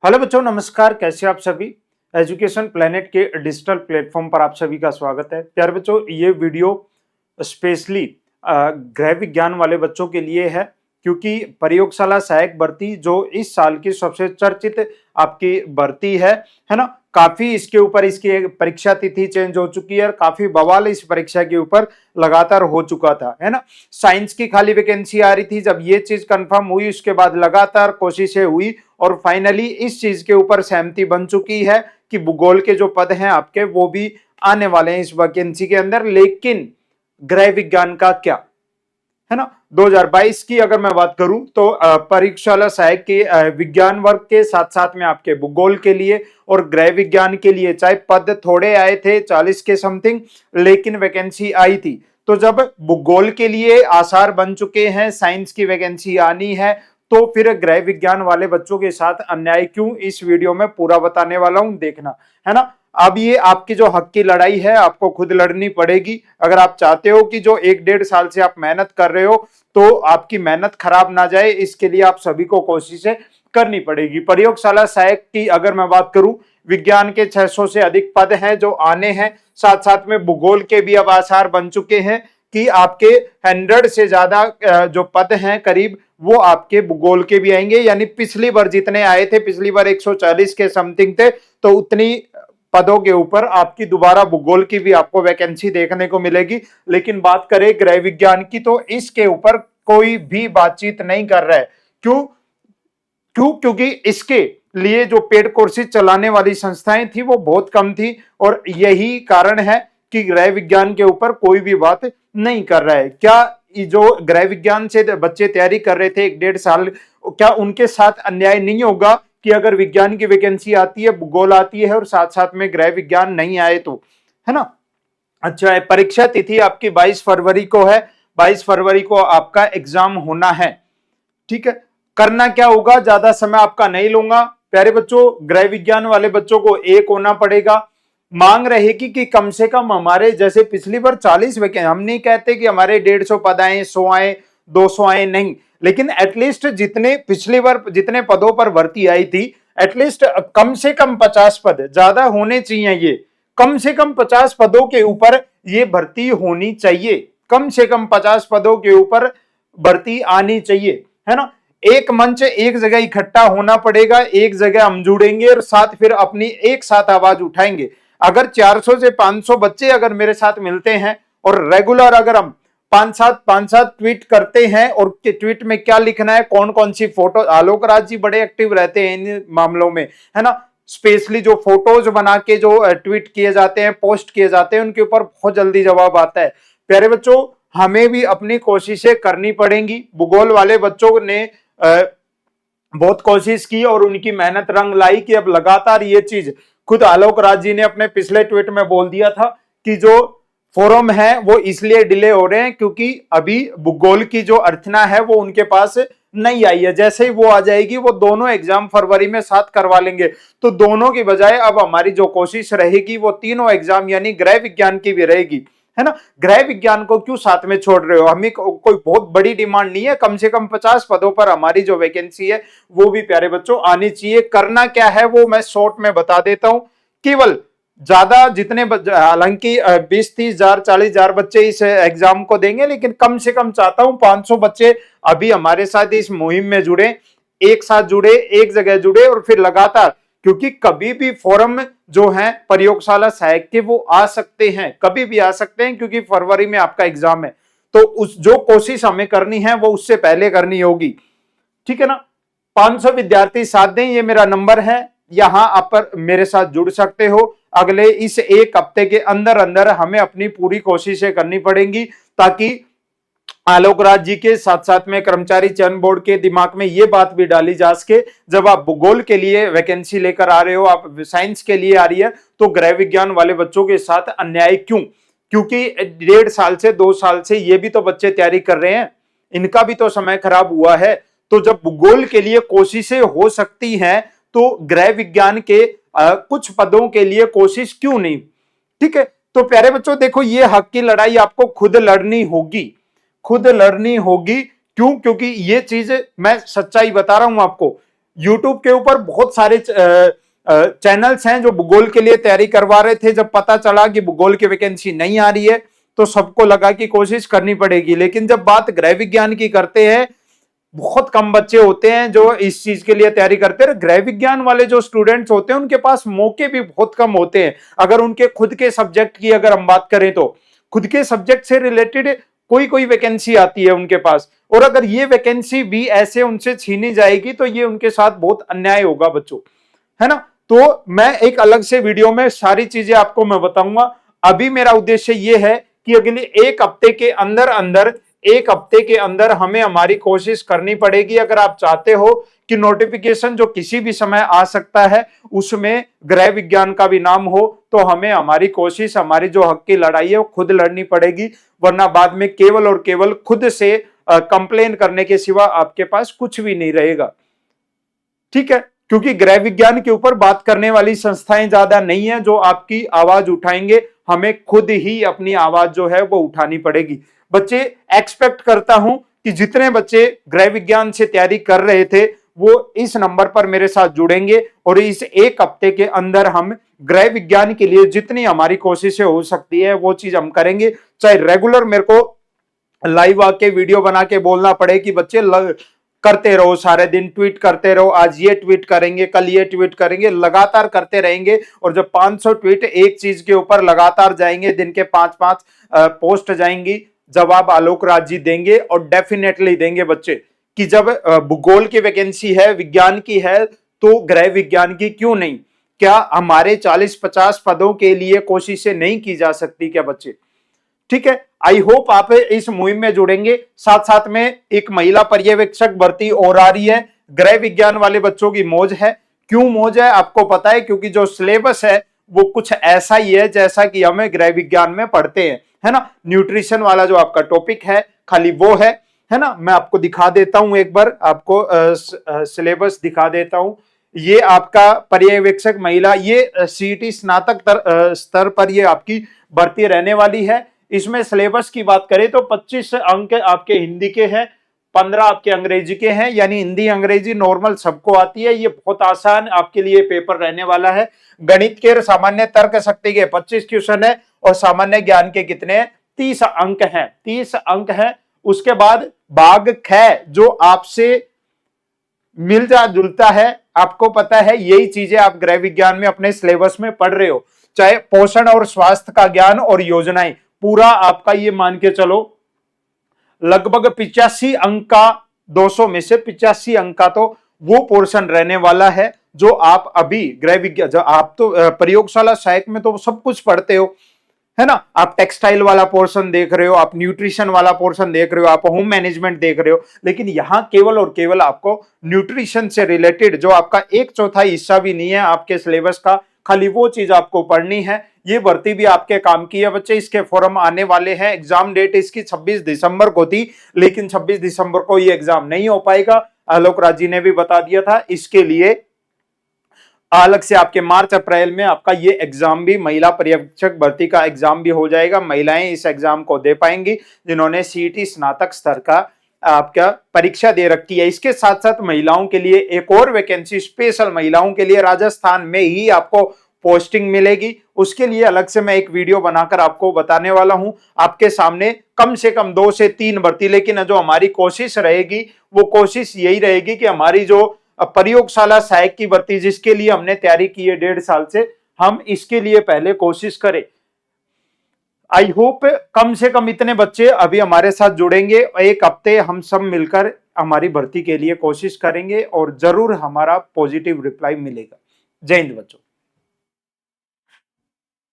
Hello बच्चों, नमस्कार। कैसे आप सभी। एजुकेशन प्लेनेट के डिजिटल प्लेटफॉर्म पर आप सभी का स्वागत है। प्यारे बच्चों, ये वीडियो स्पेशली गृह विज्ञान वाले बच्चों के लिए है, क्योंकि प्रयोगशाला सहायक भर्ती जो इस साल की सबसे चर्चित आपकी भर्ती है ना। काफी इसके ऊपर इसकी एक परीक्षा तिथि चेंज हो चुकी है और काफी बवाल इस परीक्षा के ऊपर लगातार हो चुका था, है ना। साइंस की खाली वैकेंसी आ रही थी। जब ये चीज कंफर्म हुई, उसके बाद लगातार कोशिशें हुई और फाइनली इस चीज के ऊपर सहमति बन चुकी है कि भूगोल के जो पद हैं आपके वो भी आने वाले हैं इस वैकेंसी के अंदर। लेकिन गृह विज्ञान का क्या है ना, 2022 की अगर मैं बात करूं तो प्रयोगशाला सहायक के विज्ञान वर्ग के साथ साथ में आपके भूगोल के लिए और गृह विज्ञान के लिए चाहे पद थोड़े आए थे 40 के समथिंग, लेकिन वैकेंसी आई थी। तो जब भूगोल के लिए आसार बन चुके हैं, साइंस की वैकेंसी आनी है, तो फिर गृह विज्ञान वाले बच्चों के साथ अन्याय क्यों, इस वीडियो में पूरा बताने वाला हूं, देखना, है ना। अब ये आपकी जो हक की लड़ाई है आपको खुद लड़नी पड़ेगी। अगर आप चाहते हो कि जो 1-1.5 साल से आप मेहनत कर रहे हो तो आपकी मेहनत खराब ना जाए, इसके लिए आप सभी को कोशिशें करनी पड़ेगी। प्रयोगशाला सहायक की अगर मैं बात करूं, विज्ञान के 600 से अधिक पद हैं जो आने हैं। साथ साथ में भूगोल के भी अब आसार बन चुके हैं कि आपके 100 से ज्यादा जो पद हैं करीब, वो आपके भूगोल के भी आएंगे। यानी पिछली बार जितने आए थे, पिछली बार 140 के समथिंग थे, तो उतनी पदों के ऊपर आपकी दोबारा भूगोल की भी आपको वैकेंसी देखने को मिलेगी। लेकिन बात करें गृह विज्ञान की, तो इसके ऊपर कोई भी बातचीत नहीं कर रहा है। क्यों क्यों क्योंकि इसके लिए जो पेड कोर्सेज चलाने वाली संस्थाएं थी वो बहुत कम थी, और यही कारण है कि गृह विज्ञान के ऊपर कोई भी बात नहीं कर रहा है। क्या जो गृह विज्ञान से बच्चे तैयारी कर रहे थे 1-1.5 साल, क्या उनके साथ अन्याय नहीं होगा कि अगर विज्ञान की वैकेंसी आती है, भूगोल आती है और साथ साथ में गृह विज्ञान नहीं आए तो, है ना। अच्छा है, परीक्षा तिथि आपकी 22 फरवरी को है। 22 फरवरी को आपका एग्जाम होना है, ठीक है। करना क्या होगा, ज्यादा समय आपका नहीं लूंगा प्यारे बच्चों। गृह विज्ञान वाले बच्चों को एक होना पड़ेगा। मांग रहेगी कि कम से कम हमारे जैसे पिछली बार 40 वैकेंसी, हम नहीं कहते कि हमारे 150 पद आए, 100 आए, 200 आए, नहीं, लेकिन एटलीस्ट जितने पिछली बार जितने पदों पर भर्ती आई थी, एटलीस्ट कम से कम 50 पद, ज्यादा होने चाहिए ये, कम से कम 50 पदों के ऊपर ये भर्ती होनी चाहिए। कम से कम 50 पदों के ऊपर भर्ती आनी चाहिए, है ना। एक मंच एक जगह इकट्ठा होना पड़ेगा, एक जगह हम जुड़ेंगे और साथ फिर अपनी एक साथ आवाज उठाएंगे। अगर 400 से 500 बच्चे अगर मेरे साथ मिलते हैं और रेगुलर अगर हम 5-7 ट्वीट करते हैं, और ट्वीट में क्या लिखना है, कौन कौन सी फोटो, आलोक राज जी बड़े एक्टिव रहते हैं इन मामलों में, है ना। स्पेशली जो फोटोज बना के जो ट्वीट किए जाते हैं, पोस्ट किए जाते हैं, उनके ऊपर बहुत जल्दी जवाब आता है। प्यारे बच्चों, हमें भी अपनी कोशिशें करनी पड़ेंगी। भूगोल वाले बच्चों ने बहुत कोशिश की और उनकी मेहनत रंग लाई कि अब लगातार ये चीज, खुद आलोक राज जी ने अपने पिछले ट्वीट में बोल दिया था कि जो फोरम है वो इसलिए डिले हो रहे हैं क्योंकि अभी भूगोल की जो अर्चना है वो उनके पास नहीं आई है। जैसे ही वो आ जाएगी, वो दोनों एग्जाम फरवरी में साथ करवा लेंगे। तो दोनों की बजाय अब हमारी जो कोशिश रहेगी वो तीनों एग्जाम यानी गृह विज्ञान की भी रहेगी, है ना। गृह विज्ञान को क्यों साथ में छोड़ रहे हो, हमें कोई बहुत बड़ी डिमांड नहीं है, कम से कम 50 पदों पर हमारी जो वैकेंसी है वो भी प्यारे बच्चों आनी चाहिए। करना क्या है वो मैं शॉर्ट में बता देता हूं। केवल ज्यादा जितने, हालांकि 20-30 हजार 40,000 बच्चे इस एग्जाम को देंगे, लेकिन कम से कम चाहता हूं 500 बच्चे अभी हमारे साथ इस मुहिम में जुड़े, एक साथ जुड़े, एक जगह जुड़े, और फिर लगातार, क्योंकि कभी भी फोरम जो है प्रयोगशाला सहायक के वो आ सकते हैं, कभी भी आ सकते हैं, क्योंकि फरवरी में आपका एग्जाम है। तो उस जो कोशिश हमें करनी है वो उससे पहले करनी होगी, ठीक है ना। 500 विद्यार्थी साथ दें, ये मेरा नंबर है, यहां आप पर मेरे साथ जुड़ सकते हो। अगले इस एक हफ्ते के अंदर अंदर हमें अपनी पूरी कोशिशें करनी पड़ेंगी, ताकि आलोक राज जी के साथ साथ में कर्मचारी चयन बोर्ड के दिमाग में ये बात भी डाली जा सके, जब आप भूगोल के लिए वैकेंसी लेकर आ रहे हो, आप साइंस के लिए आ रही है, तो गृह विज्ञान वाले बच्चों के साथ अन्याय क्यों। क्योंकि 1.5 साल से 2 साल से ये भी तो बच्चे तैयारी कर रहे हैं, इनका भी तो समय खराब हुआ है। तो जब भूगोल के लिए कोशिशें हो सकती हैं, तो गृह विज्ञान के कुछ पदों के लिए कोशिश क्यों नहीं, ठीक है। तो प्यारे बच्चों देखो, ये हक की लड़ाई आपको खुद लड़नी होगी, खुद लड़नी होगी। क्यों, क्योंकि ये चीज मैं सच्चाई बता रहा हूं आपको, यूट्यूब के ऊपर बहुत सारे चैनल्स हैं जो भूगोल के लिए तैयारी करवा रहे थे। जब पता चला कि भूगोल की वैकेंसी नहीं आ रही है तो सबको लगा कि कोशिश करनी पड़ेगी, लेकिन जब बात गृह विज्ञान की करते हैं बहुत कम बच्चे होते हैं जो इस चीज के लिए तैयारी करते हैं। गृह विज्ञान वाले जो स्टूडेंट्स होते हैं उनके पास मौके भी बहुत कम होते हैं। अगर उनके खुद के सब्जेक्ट की अगर हम बात करें तो खुद के सब्जेक्ट से रिलेटेड कोई कोई वैकेंसी आती है उनके पास, और अगर ये वैकेंसी भी ऐसे उनसे छीनी जाएगी तो ये उनके साथ बहुत अन्याय होगा बच्चों, है ना। तो मैं एक अलग से वीडियो में सारी चीजें आपको मैं बताऊंगा। अभी मेरा उद्देश्य ये है कि अगले एक हफ्ते के अंदर हमें हमारी कोशिश करनी पड़ेगी। अगर आप चाहते हो कि नोटिफिकेशन जो किसी भी समय आ सकता है उसमें गृह विज्ञान का भी नाम हो, तो हमें हमारी कोशिश, हमारी जो हक की लड़ाई है वो खुद लड़नी पड़ेगी, वरना बाद में केवल और केवल खुद से कंप्लेन करने के सिवा आपके पास कुछ भी नहीं रहेगा। ठीक है, क्योंकि गृह विज्ञान के ऊपर बात करने वाली संस्थाएं ज्यादा नहीं है जो आपकी आवाज उठाएंगे, हमें खुद ही अपनी आवाज जो है वो उठानी पड़ेगी। बच्चे, एक्सपेक्ट करता हूं कि जितने बच्चे गृह विज्ञान से तैयारी कर रहे थे वो इस नंबर पर मेरे साथ जुड़ेंगे और इस एक हफ्ते के अंदर हम गृह विज्ञान के लिए जितनी हमारी कोशिशें हो सकती है वो चीज हम करेंगे। चाहे रेगुलर मेरे को लाइव आके वीडियो बना के बोलना पड़े कि बच्चे करते रहो, सारे दिन ट्वीट करते रहो, आज ये ट्वीट करेंगे, कल ये ट्वीट करेंगे, लगातार करते रहेंगे। और जब 500 ट्वीट एक चीज के ऊपर लगातार जाएंगे, दिन के 5-5 पोस्ट जाएंगी, जवाब आलोक राज जी देंगे और डेफिनेटली देंगे बच्चे कि जब भूगोल की वैकेंसी है, विज्ञान की है, तो गृह विज्ञान की क्यों नहीं? क्या हमारे 40-50 पदों के लिए कोशिशें नहीं की जा सकती क्या बच्चे? ठीक है, आई होप आप इस मुहिम में जुड़ेंगे। साथ साथ में एक महिला पर्यवेक्षक भर्ती और आ रही है। गृह विज्ञान वाले बच्चों की मौज है। क्यों मौज है आपको पता है? क्योंकि जो सिलेबस है वो कुछ ऐसा ही है जैसा कि हमें गृह विज्ञान में पढ़ते हैं, है ना। न्यूट्रिशन वाला जो आपका टॉपिक है खाली वो है ना। मैं आपको दिखा देता हूं, एक बार आपको सिलेबस दिखा देता हूं। ये आपका पर्यवेक्षक महिला, ये सीईटी स्नातक स्तर पर ये आपकी भर्ती रहने वाली है। इसमें सिलेबस की बात करें तो 25 अंक आपके हिंदी के हैं, 15 आपके अंग्रेजी के हैं, यानी हिंदी अंग्रेजी नॉर्मल सबको आती है। ये बहुत आसान आपके लिए पेपर रहने वाला है। गणित के सामान्य तर्क शक्ति के 25 क्वेश्चन है और सामान्य ज्ञान के कितने हैं? 30 अंक हैं, 30 अंक हैं। उसके बाद भाग ख जो आपसे मिलता जुलता है, आपको पता है यही चीजें आप गृह विज्ञान में अपने सिलेबस में पढ़ रहे हो, चाहे पोषण और स्वास्थ्य का ज्ञान और योजनाएं, पूरा आपका ये मान के चलो लगभग 85 अंक का, 200 में से 85 अंक का तो वो पोर्शन रहने वाला है जो आप अभी गृह विज्ञान, आप तो प्रयोगशाला सहायक में तो सब कुछ पढ़ते हो, है ना। आप टेक्सटाइल वाला पोर्शन देख रहे हो, आप न्यूट्रिशन वाला पोर्शन देख रहे हो, आप होम मैनेजमेंट देख रहे हो, लेकिन यहां केवल और केवल आपको न्यूट्रिशन से रिलेटेड जो आपका 1/4 हिस्सा भी नहीं है आपके सिलेबस का, खाली वो चीज आपको पढ़नी है। ये भर्ती भी आपके काम की है बच्चे। इसके फॉर्म आने वाले हैं। एग्जाम डेट इसकी 26 दिसंबर को थी, लेकिन 26 दिसंबर को ये एग्जाम नहीं हो पाएगा। आलोक राज जी ने भी बता दिया था। इसके लिए अलग से आपके मार्च अप्रैल में आपका ये एग्जाम भी, महिला पर्यवेक्षक भर्ती का एग्जाम भी हो जाएगा। महिलाएं इस एग्जाम को दे पाएंगी जिन्होंने सीईटी स्नातक स्तर का आपका परीक्षा दे रखी है। इसके साथ साथ महिलाओं के लिए एक और वैकेंसी स्पेशल महिलाओं के लिए राजस्थान में ही आपको पोस्टिंग मिलेगी। उसके लिए अलग से मैं एक वीडियो बनाकर आपको बताने वाला हूं। आपके सामने कम से कम 2 से 3 भर्ती, लेकिन जो हमारी कोशिश रहेगी वो कोशिश यही रहेगी कि हमारी जो प्रयोगशाला सहायक की भर्ती जिसके लिए हमने तैयारी की है 1.5 साल से, हम इसके लिए पहले कोशिश करें। आई होप कम से कम इतने बच्चे अभी हमारे साथ जुड़ेंगे। एक हफ्ते हम सब मिलकर हमारी भर्ती के लिए कोशिश करेंगे और जरूर हमारा पॉजिटिव रिप्लाई मिलेगा। जय हिंद बच्चों।